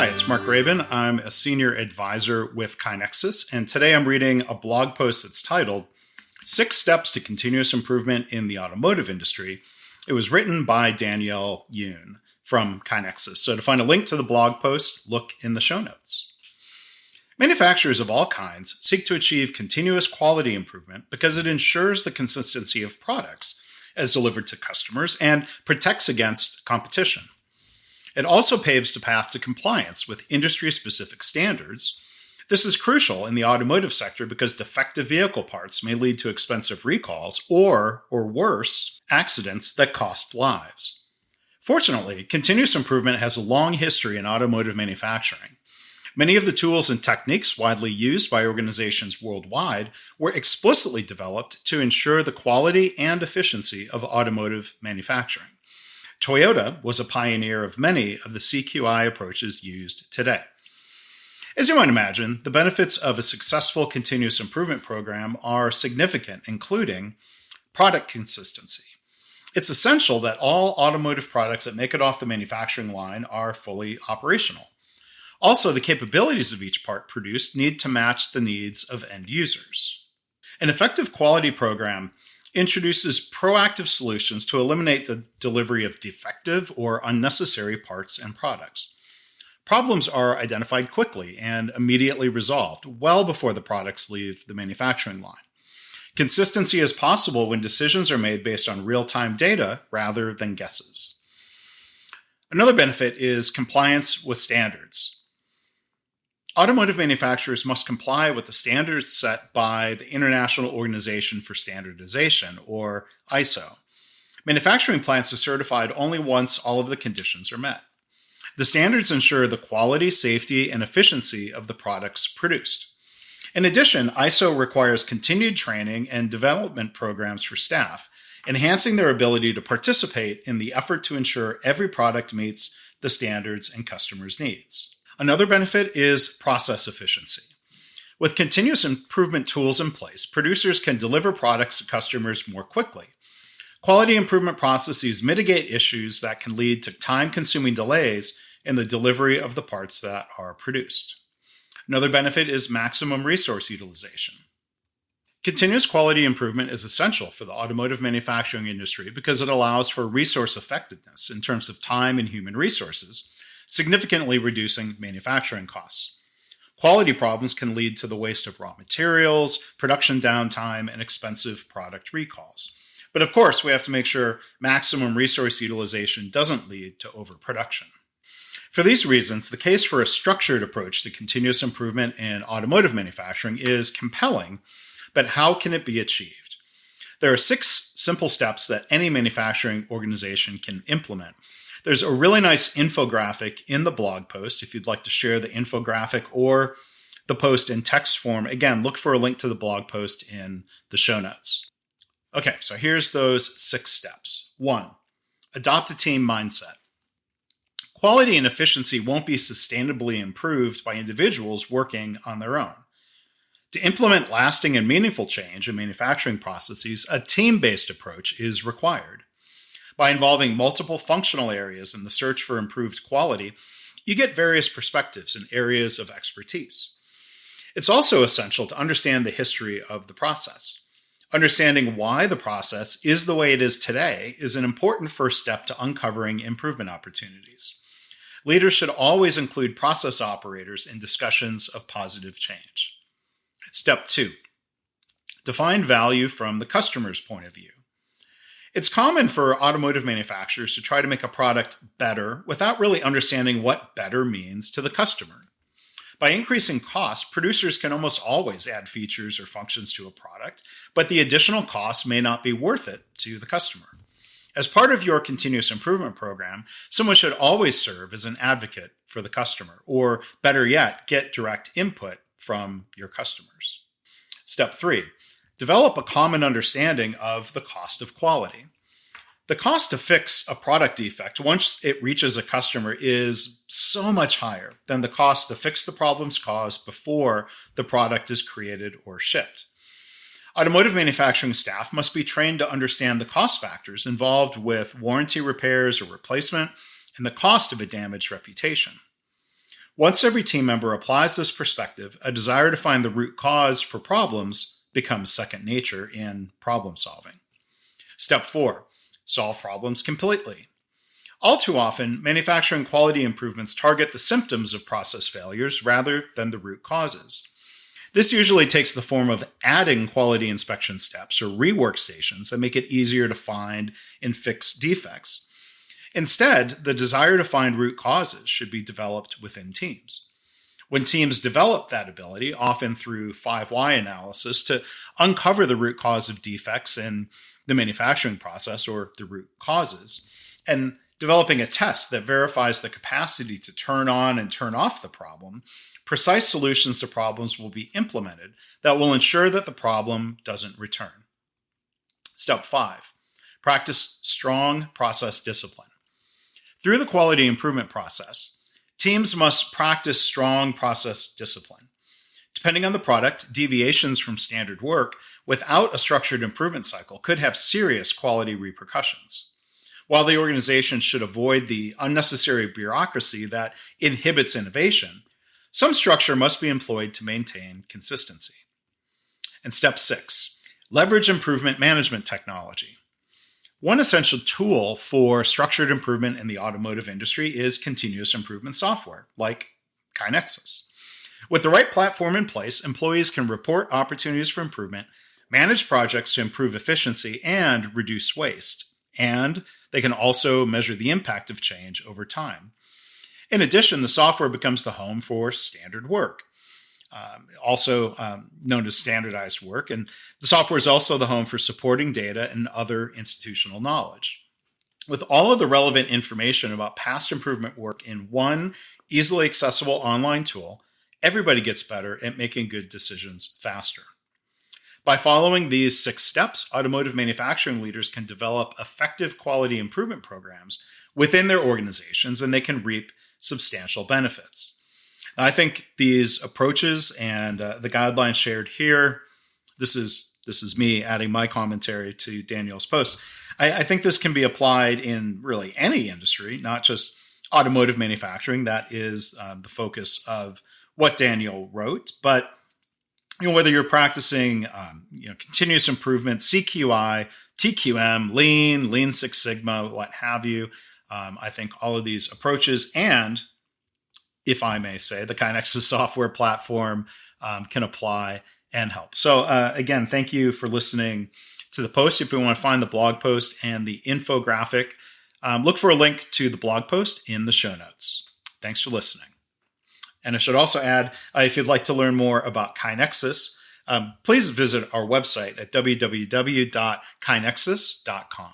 Hi, it's Mark Graban. I'm a senior advisor with KaiNexus, and today I'm reading a blog post that's titled Six Steps to Continuous Improvement in the Automotive Industry. It was written by Danielle, Yoon from KaiNexus. So to find a link to the blog post, look in the show notes. Manufacturers of all kinds seek to achieve continuous quality improvement because it ensures the consistency of products as delivered to customers and protects against competition. It also paves the path to compliance with industry-specific standards. This is crucial in the automotive sector because defective vehicle parts may lead to expensive recalls or worse, accidents that cost lives. Fortunately, continuous improvement has a long history in automotive manufacturing. Many of the tools and techniques widely used by organizations worldwide were explicitly developed to ensure the quality and efficiency of automotive manufacturing. Toyota was a pioneer of many of the CQI approaches used today. As you might imagine, the benefits of a successful continuous improvement program are significant, including product consistency. It's essential that all automotive products that make it off the manufacturing line are fully operational. Also, the capabilities of each part produced need to match the needs of end users. An effective quality program introduces proactive solutions to eliminate the delivery of defective or unnecessary parts and products. Problems are identified quickly and immediately resolved well before the products leave the manufacturing line. Consistency is possible when decisions are made based on real-time data rather than guesses. Another benefit is compliance with standards. Automotive manufacturers must comply with the standards set by the International Organization for Standardization, or ISO. Manufacturing plants are certified only once all of the conditions are met. The standards ensure the quality, safety, and efficiency of the products produced. In addition, ISO requires continued training and development programs for staff, enhancing their ability to participate in the effort to ensure every product meets the standards and customers' needs. Another benefit is process efficiency. With continuous improvement tools in place, producers can deliver products to customers more quickly. Quality improvement processes mitigate issues that can lead to time-consuming delays in the delivery of the parts that are produced. Another benefit is maximum resource utilization. Continuous quality improvement is essential for the automotive manufacturing industry because it allows for resource effectiveness in terms of time and human resources, significantly reducing manufacturing costs. Quality problems can lead to the waste of raw materials, production downtime, and expensive product recalls. But of course, we have to make sure maximum resource utilization doesn't lead to overproduction. For these reasons, the case for a structured approach to continuous improvement in automotive manufacturing is compelling, but how can it be achieved? There are 6 simple steps that any manufacturing organization can implement. There's a really nice infographic in the blog post if you'd like to share the infographic or the post in text form. Again, look for a link to the blog post in the show notes. Okay, so here's those 6 steps. 1, adopt a team mindset. Quality and efficiency won't be sustainably improved by individuals working on their own. To implement lasting and meaningful change in manufacturing processes, a team-based approach is required. By involving multiple functional areas in the search for improved quality, you get various perspectives and areas of expertise. It's also essential to understand the history of the process. Understanding why the process is the way it is today is an important first step to uncovering improvement opportunities. Leaders should always include process operators in discussions of positive change. Step 2, define value from the customer's point of view. It's common for automotive manufacturers to try to make a product better without really understanding what better means to the customer. By increasing costs, producers can almost always add features or functions to a product, but the additional cost may not be worth it to the customer. As part of your continuous improvement program, someone should always serve as an advocate for the customer, or better yet, get direct input from your customers. Step 3, develop a common understanding of the cost of quality. The cost to fix a product defect once it reaches a customer is so much higher than the cost to fix the problems caused before the product is created or shipped. Automotive manufacturing staff must be trained to understand the cost factors involved with warranty repairs or replacement and the cost of a damaged reputation. Once every team member applies this perspective, a desire to find the root cause for problems becomes second nature in problem solving. Step 4, solve problems completely. All too often, manufacturing quality improvements target the symptoms of process failures rather than the root causes. This usually takes the form of adding quality inspection steps or rework stations that make it easier to find and fix defects. Instead, the desire to find root causes should be developed within teams. When teams develop that ability, often through 5 why analysis, to uncover the root cause of defects in the manufacturing process or the root causes, and developing a test that verifies the capacity to turn on and turn off the problem, precise solutions to problems will be implemented that will ensure that the problem doesn't return. Step 5, practice strong process discipline. Through the quality improvement process, teams must practice strong process discipline. Depending on the product, deviations from standard work without a structured improvement cycle could have serious quality repercussions. While the organization should avoid the unnecessary bureaucracy that inhibits innovation, some structure must be employed to maintain consistency. And step 6, leverage improvement management technology. One essential tool for structured improvement in the automotive industry is continuous improvement software, like KaiNexus. With the right platform in place, employees can report opportunities for improvement, manage projects to improve efficiency and reduce waste, and they can also measure the impact of change over time. In addition, the software becomes the home for standard work, also known as standardized work, and the software is also the home for supporting data and other institutional knowledge. With all of the relevant information about past improvement work in one easily accessible online tool, everybody gets better at making good decisions faster. By following these 6 steps, automotive manufacturing leaders can develop effective quality improvement programs within their organizations, and they can reap substantial benefits. I think these approaches and the guidelines shared here, this is me adding my commentary to Danielle's post. I think this can be applied in really any industry, not just automotive manufacturing. That is the focus of what Danielle wrote. But whether you're practicing continuous improvement, CQI, TQM, Lean Six Sigma, what have you, I think all of these approaches and, if I may say, the KaiNexus software platform can apply and help. So again, thank you for listening to the post. If you want to find the blog post and the infographic, look for a link to the blog post in the show notes. Thanks for listening. And I should also add, if you'd like to learn more about KaiNexus, please visit our website at www.kainexus.com.